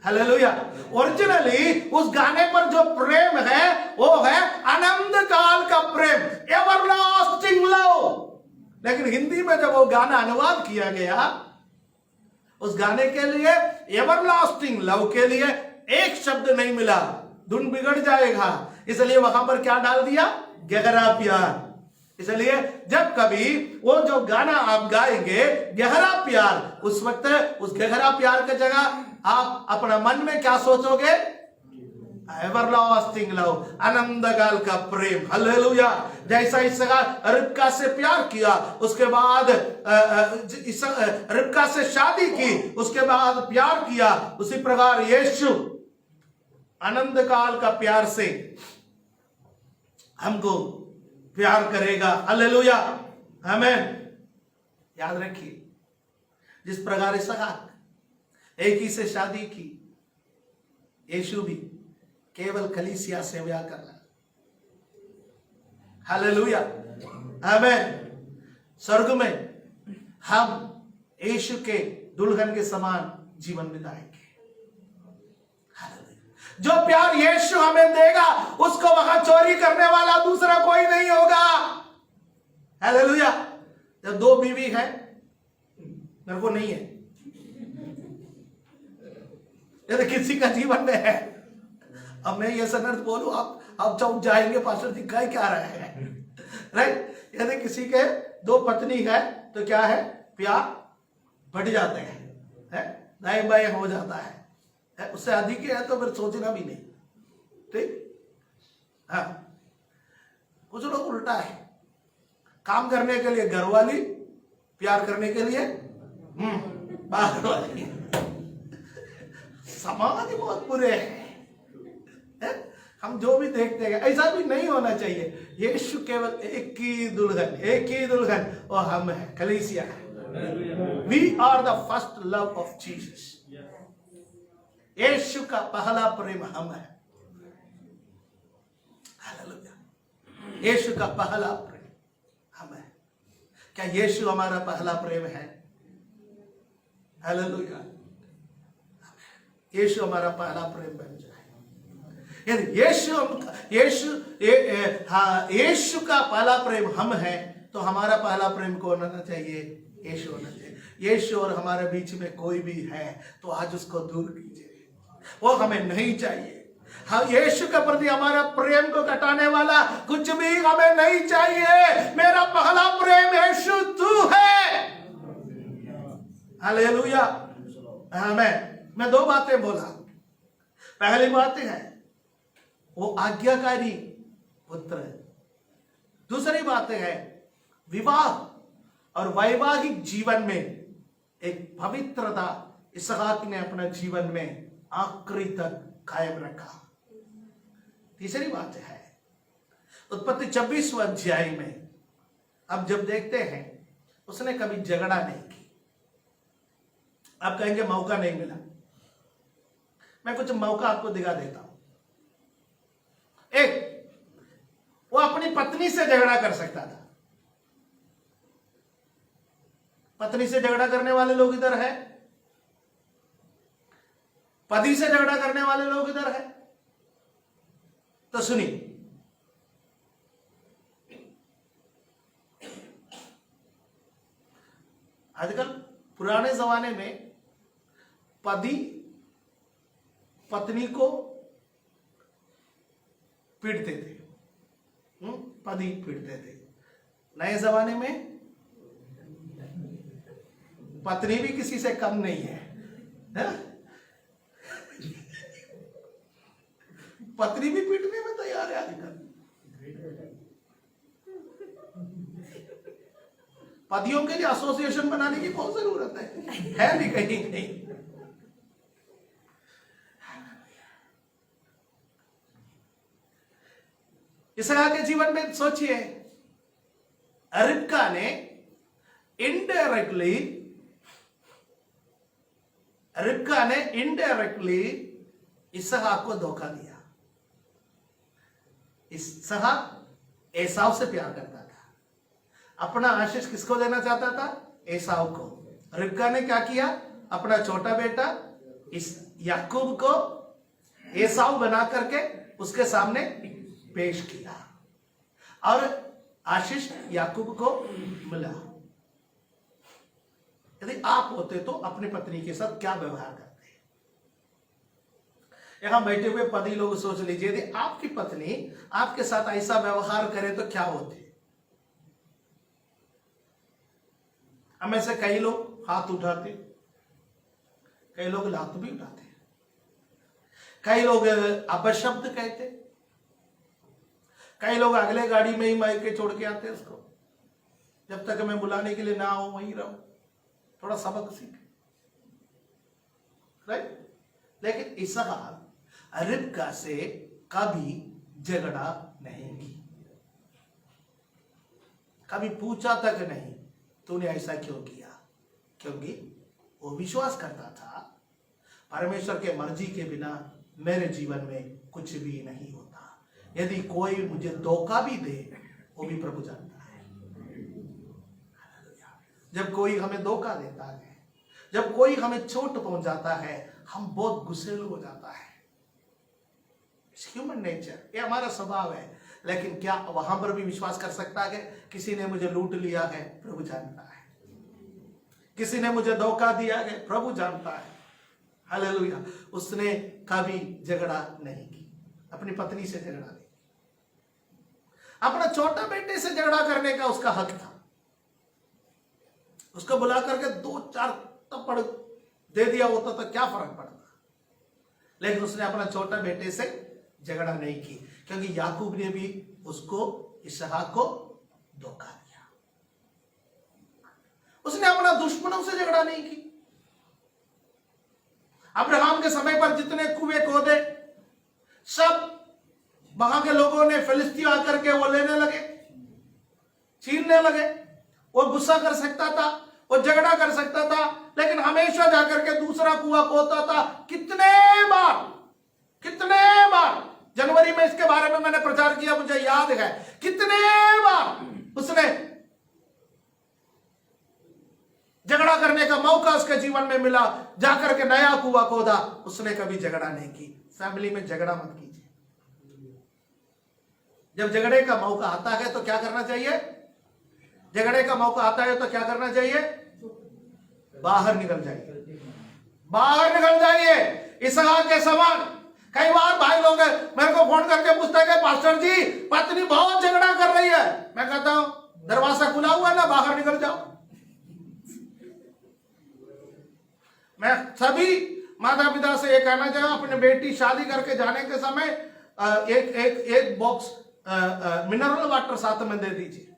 हालेलुया। ओरिजिनली उस गाने पर जो प्रेम है वो है अनंत काल का प्रेम, एवरलास्टिंग लव। लेकिन हिंदी में जब वो गाना अनुवाद किया गया, उस गाने के लिए एवरलास्टिंग लव के लिए एक शब्द नहीं मिला, धुन बिगड़ जाएगा। इसलिए वहां पर क्या डाल दिया? गहरा प्यार। इसलिए जब कभी वो जो गाना आप गाएंगे गहरा प्यार, उस वक्त उस गहरा प्यार की जगह आप अपना मन में क्या सोचोगे? एवरलास्टिंग लव, अनंत काल का प्रेम, हालेलुया। जैसा इसहाक रिबका से प्यार किया, उसके बाद रिबका से शादी की, उसके बाद प्यार किया, उसी प्रकार यीशु अनंत काल का प्यार से हमको प्यार करेगा, हालेलुया, आमीन। याद रखिए, जिस प्रकार इसहाक एक ही से शादी की, यीशु भी केवल कलीसिया से ब्याह करना, हालेलुया, आमीन। स्वर्ग में हम यीशु के दुल्हन के समान जीवन बिताएंगे, हालेलुया। जो प्यार यीशु हमें देगा, उसको वहां चोरी करने वाला दूसरा कोई नहीं होगा, हालेलुया। जब 2 बीवी है, मेरे को नहीं है, यदि किसी का जीवन में है, अब मैं ये सनर्थ बोलूं, आप चौक जाएंगे, पास्टर जी कह क्या रहे हैं, राइट। यदि किसी के 2 पत्नी है तो क्या है, प्यार बढ़ जाते हैं, दाएं बाएं हो जाता है, उससे अधिक है तो फिर सोचना भी नहीं, ठीक। हाँ, कुछ लोग उल्टा है, काम करने के लिए घरवाली, प्यार करने के लिए बाहर वाली। समाज बहुत बुरे हैं, हम जो भी देखते हैं, ऐसा भी नहीं होना चाहिए। यीशु केवल एक ही दुल्हन और हम हैं, कलीसिया है। We are the first love of Jesus. यीशु का पहला प्रेम हम है, हालेलुया। यीशु का पहला प्रेम हम है। क्या यीशु हमारा पहला प्रेम है? हालेलुया। यीशु हमारा पहला प्रेम बन जाए। यदि यीशु का पहला प्रेम हम है, तो हमारा पहला प्रेम कौन होना चाहिए? यीशु होना चाहिए। यीशु और हमारे बीच में कोई भी है तो आज उसको दूर कीजिए, वो हमें नहीं चाहिए। हाँ, यीशु के प्रति हमारा प्रेम को घटाने वाला कुछ भी हमें नहीं चाहिए। मेरा पहला प्रेम यीशु तू है, हालेलुया, आमीन। मैं 2 बातें बोला। पहली बात है वो आज्ञाकारी पुत्र है। दूसरी बात है विवाह और वैवाहिक जीवन में एक पवित्रता इसहाक ने अपने जीवन में आखिरी तक कायम रखा। तीसरी बात है उत्पत्ति 26वें अध्याय में अब जब देखते हैं उसने कभी झगड़ा नहीं की। आप कहेंगे मौका नहीं मिला, मैं कुछ मौका आपको दिखा देता हूं। एक, वो अपनी पत्नी से झगड़ा कर सकता था। पत्नी से झगड़ा करने वाले लोग इधर है, पति से झगड़ा करने वाले लोग इधर है। तो सुनिए, आजकल पुराने जमाने में पति पत्नी को पीटते थे, पति पीटते थे। नए जमाने में पत्नी भी किसी से कम नहीं है, पत्नी भी पीटने में तैयार है आजकल। पतियों के लिए एसोसिएशन बनाने की बहुत जरूरत है भी कहीं कहीं। इसहाक के जीवन में सोचिए, रिबका ने इनडायरेक्टली इसहाक को धोखा दिया। इसहाक एसाव से प्यार करता था, अपना आशीष किसको देना चाहता था? एसाव को। रिबका ने क्या किया? अपना छोटा बेटा इस याकूब को एसाव बना करके उसके सामने पेश किया और आशीष याकूब को मिला। यदि आप होते तो अपनी पत्नी के साथ क्या व्यवहार करते? यहां बैठे हुए पति लोग सोच लीजिए, यदि आपकी पत्नी आपके साथ ऐसा व्यवहार करे तो क्या होते? हमें से कई लोग हाथ उठाते, कई लोग लात भी उठाते, कई लोग अपशब्द कहते, कई लोग अगले गाड़ी में ही माइक के छोड़ के आते उसको, जब तक मैं बुलाने के लिए ना आऊं वहीं रहूं, थोड़ा सबक सीख, राइट। लेकिन इसहाक रिबका से कभी झगड़ा नहीं की, कभी पूछा तक नहीं तूने ऐसा क्यों किया, क्योंकि वो विश्वास करता था परमेश्वर के मर्जी के बिना मेरे जीवन में कुछ भी नहीं होता। यदि कोई मुझे धोखा भी दे वो भी प्रभु जानता है। जब कोई हमें धोखा देता है, जब कोई हमें चोट पहुंचाता है, हम बहुत गुस्सेलू हो जाता है। ह्यूमन नेचर, ये हमारा स्वभाव है। लेकिन क्या वहां पर भी विश्वास कर सकता है किसी ने मुझे लूट लिया है, प्रभु जानता है। किसी ने मुझे धोखा दिया है, प्रभु जानता है। हालेलुया। उसने कभी झगड़ा नहीं की, अपनी पत्नी से झगड़ा नहीं, अपना छोटा बेटे से झगड़ा करने का उसका हक था। उसको बुला करके 2-4 थप्पड़ दे दिया होता तो क्या फर्क पड़ता, लेकिन उसने अपना छोटा बेटे से झगड़ा नहीं की, क्योंकि याकूब ने भी उसको, इसहाक को धोखा दिया। उसने अपना दुश्मनों से झगड़ा नहीं की। अब्राहम के समय पर जितने कुएं खोदे सब वहां के लोगों ने, फिलिस्तीन आकर के वो लेने लगे, छीनने लगे। वो गुस्सा कर सकता था, वो झगड़ा कर सकता था, लेकिन हमेशा जाकर के दूसरा कुआं खोदता था। कितने बार जनवरी में इसके बारे में मैंने प्रचार किया, मुझे याद है। कितने बार उसने झगड़ा करने का मौका उसके जीवन में मिला, जाकर के नया कुआं खोदा, उसने कभी झगड़ा नहीं की। फैमिली में झगड़ा मत कीजिए। जब झगड़े का मौका आता है तो क्या करना चाहिए? झगड़े का मौका आता है तो क्या करना चाहिए? बाहर निकल जाइए, बाहर निकल जाइए। इसहाक के समान कई बार भाई लोग मेरे को फोन करके पूछते हैं कि पास्टर जी पत्नी बहुत झगड़ा कर रही है। मैं कहता हूं दरवाजा खुला हुआ है ना, बाहर निकल जाओ। मैं सभी माता पिता से ये कहना चाहूंगा, अपनी बेटी शादी करके जाने के समय एक बॉक्स मिनरल वाटर साथ में दे दीजिए,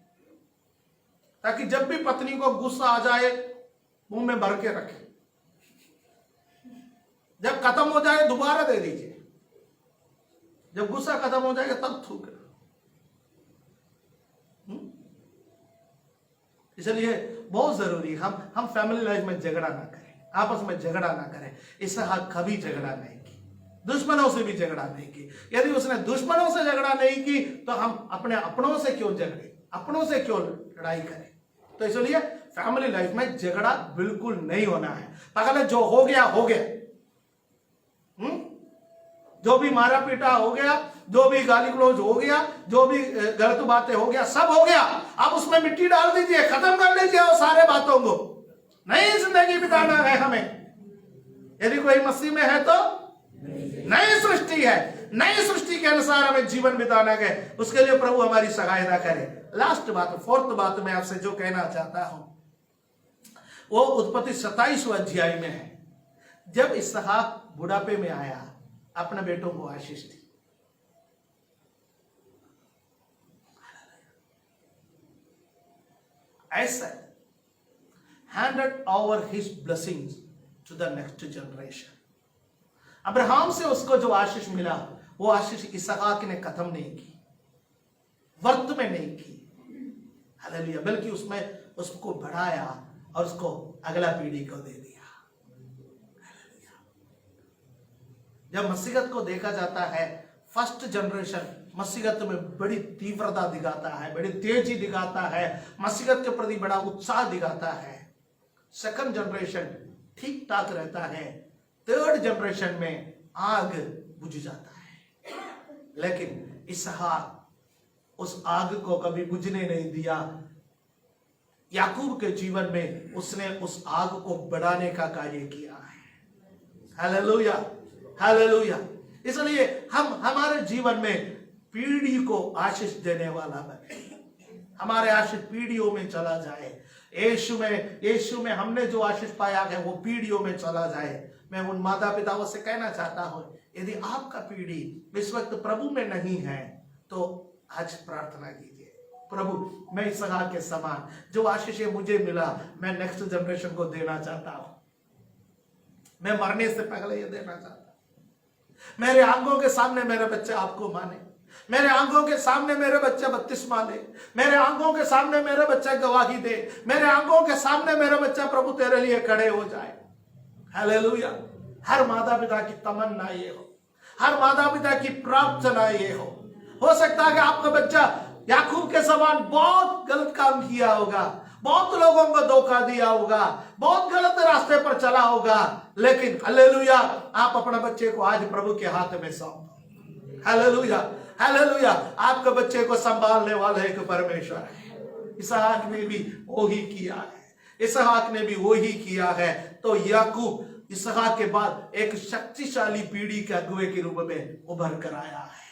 ताकि जब भी पत्नी को गुस्सा आ जाए मुंह में भर के रखे, जब खत्म हो जाए दोबारा दे दीजिए, जब गुस्सा खत्म हो जाएगा तब थूक। इसलिए बहुत जरूरी है हम फैमिली लाइफ में झगड़ा ना करें, आपस में झगड़ा ना करें। इसहाक कभी झगड़ा नहीं की, दुश्मनों से भी झगड़ा नहीं की। यदि उसने दुश्मनों से झगड़ा नहीं की तो हम अपने अपनों से क्यों झगड़े, अपनों से क्यों लड़ाई करें? तो इसलिए फैमिली लाइफ में झगड़ा बिल्कुल नहीं होना है। पहले जो हो गया हो गया, जो भी मारा पीटा हो गया, जो भी गाली गलौज हो गया, जो भी गलत बातें हो गया, सब हो गया। अब उसमें मिट्टी डाल दीजिए, खत्म कर लीजिए वो सारे बातों को। नई जिंदगी बिताना है हमें। यदि कोई मसीह में है तो नई सृष्टि है, नई सृष्टि के अनुसार हमें जीवन बिताना है। उसके लिए प्रभु हमारी सहायता करे। लास्ट बात, फोर्थ बात मैं आपसे जो कहना चाहता हूं वो उत्पत्ति 27वें अध्याय में है। जब इसहाक बुढ़ापे में आया, अपने बेटों को आशीष दी। ऐसा handed over his blessings to the next generation. Abraham से उसको जो आशीष मिला वो आशीष इसहाक ने खत्म नहीं की, वर्त में नहीं की, हालेलुया, बल्कि उसमें उसको बढ़ाया और उसको अगला पीढ़ी को दे दिया। जब मसीहत को देखा जाता है, फर्स्ट जनरेशन मसीहत में बड़ी तीव्रता दिखाता है, बड़ी तेजी दिखाता है, मसीहत के प्रति बड़ा उत्साह दिखाता है। सेकंड जनरेशन ठीक ठाक रहता है, थर्ड जनरेशन में आग बुझ जाता है। लेकिन इसहाक उस आग को कभी बुझने नहीं दिया। याकूब के जीवन में उसने उस आग को बढ़ाने का कार्य किया है। Hallelujah, hallelujah. इसलिए हम हमारे जीवन में पीढ़ी को आशीष देने वाला बने, हमारे आशीष पीढ़ियों में चला जाए। यीशु में हमने जो आशीष पाया है वो पीढ़ियों में चला जाए। मैं उन माता पिताओं से कहना चाहता हूं, यदि आपका पीढ़ी इस वक्त प्रभु में नहीं है तो आज प्रार्थना कीजिए, प्रभु मैं इसहाक के समान जो आशीष मुझे मिला मैं नेक्स्ट जनरेशन को देना चाहता हूं। मैं मरने से पहले ये देना चाहता हूं। मेरे आंखों के सामने मेरे बच्चे आपको माने, मेरे आंखों के सामने मेरे बच्चे बपतिस्मा ले, मेरे आंखों के सामने मेरे बच्चे गवाही दे, मेरे आंखों के सामने मेरे बच्चा प्रभु तेरे लिए खड़े हो जाए। हालेलुया। हर माता पिता की तमन्ना ये हो, हर माता पिता की प्रार्थना ये हो सकता है कि आपका बच्चा याकूब के समान बहुत गलत काम किया होगा, बहुत लोगों को धोखा दिया होगा, बहुत गलत रास्ते पर चला होगा, लेकिन हालेलुया आप अपने बच्चे को आज प्रभु के हाथ में सौंप। Hallelujah, hallelujah. आपके बच्चे को संभालने वाला एक परमेश्वर है। इसहाक ने भी वही किया है, इसहाक ने भी वही किया है। तो याकूब इसहाक के बाद एक शक्तिशाली पीढ़ी के अगुवे के रूप में उभर कर आया है।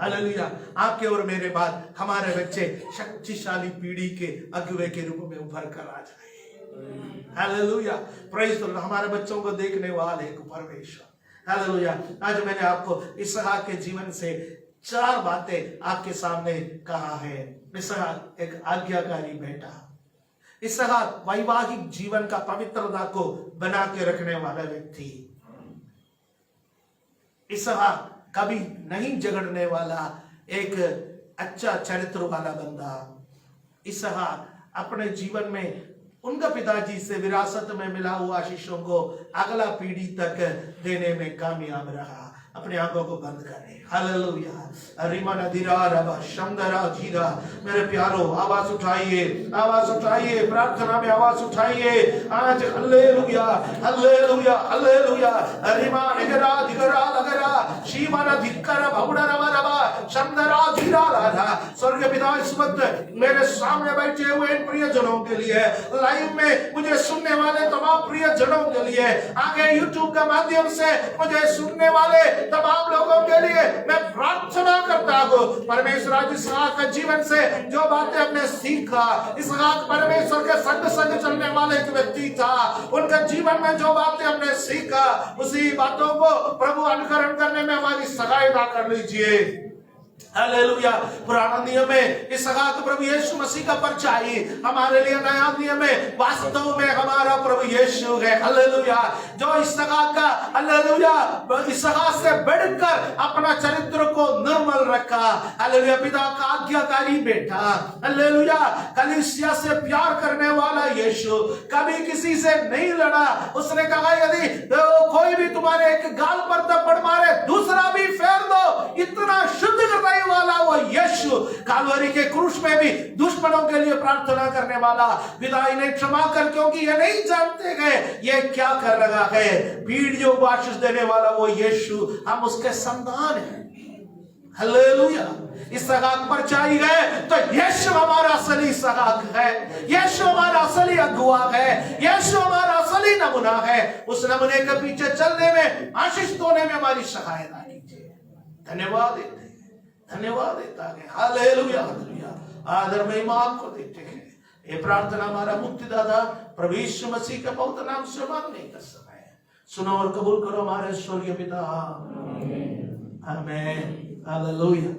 हालेलुया। आपके और मेरे बाद हमारे बच्चे शक्तिशाली पीढ़ी के अगुवे के रूप में उभर कर आ जाए। Hallelujah, praise the Lord. हमारे बच्चों को देखने वाले एक परमेश्वर। हालेलुया। आज मैंने आपको इसहाक के जीवन से 4 बातें आपके सामने कहा है। इसहाक एक आज्ञाकारी बेटा, इसहाक वैवाहिक जीवन का पवित्रता को बना के रखने वाला व्यक्ति, इसहाक कभी नहीं झगड़ने वाला एक अच्छा चरित्र वाला बंदा, इसहाक अपने जीवन में उनका पिताजी से विरासत में मिला हुआ आशीषों को अगला पीढ़ी तक देने में कामयाब रहा। अपने आंखों को बंद करें। हालेलुया। रिमाना धीरा रबा शंदरा जीरा। मेरे प्यारो आवाज उठाइए, आवाज उठाइए, प्रार्थना में आवाज उठाइए आज। Hallelujah, hallelujah, hallelujah. रिमा निगरा दिगरा लगरा शीमाना धिक्कर भवड़ा रबा रबा शंदरा जीरा राधा। स्वर्ग पिता इस वक्त मेरे सामने बैठे हुए इन प्रियजनों के लिए, लाइव में मुझे सुनने वाले तमाम प्रियजनों के लिए, आगे यूट्यूब के माध्यम से मुझे सुनने वाले तमाम लोगों के लिए मैं प्रार्थना करता हूं। परमेश्वर आज इसहाक के जीवन से जो बातें हमने सीखा, इसहाक परमेश्वर के संग संग चलने वाले एक व्यक्ति था, उनके जीवन में जो बातें हमने सीखा उसी बातों को प्रभु अनुकरण करने में हमारी सहायता कर लीजिए। हालेलुया। पुराना नियम में इसहाक प्रभु यीशु मसीह का परछाई, हमारे लिए नया नियम में वास्तव में हमारा प्रभु यीशु है। हालेलुया। जो इसहाक का हालेलुया इसहाक से बढ़कर अपना चरित्र को निर्मल रखा। हालेलुया। पिता का आज्ञाकारी बेटा, हालेलुया, कलीसिया से प्यार करने वाला यीशु, कभी किसी से नहीं लड़ा। उसने कहा यदि कोई भी तुम्हारे एक गाल पर थप्पड़ मारे दूसरा भी फेर दो। इतना शुद्ध करने वाला वो यीशु कालवरी के क्रूस में भी दुश्मनों के लिए प्रार्थना करने वाला, पिता इन्हें क्षमा कर क्योंकि ये नहीं जानते गए ये क्या कर रहा है। पीढ़ियों को आशीष देने वाला वो यीशु, हम उसके संतान हैं। हालेलुया। इसहाक परछाई है तो यीशु हमारा असली इसहाक है, यीशु हमारा असली अगुआ है, यीशु हमारा असली नमूना है। उस नमूने के पीछे चलने में, आशीष देने में हमारी सहायता कीजिए। धन्यवाद देते, धन्यवाद देता है। Hallelujah, hallelujah. आदर महिमा आपको देते हैं। ये प्रार्थना हमारा मुक्तिदाता प्रभु यीशु मसीह के पवित्र नाम से मांगने का समय है। सुनो और कबूल करो हमारे स्वर्गीय पिता। आमीन। हालेलुया।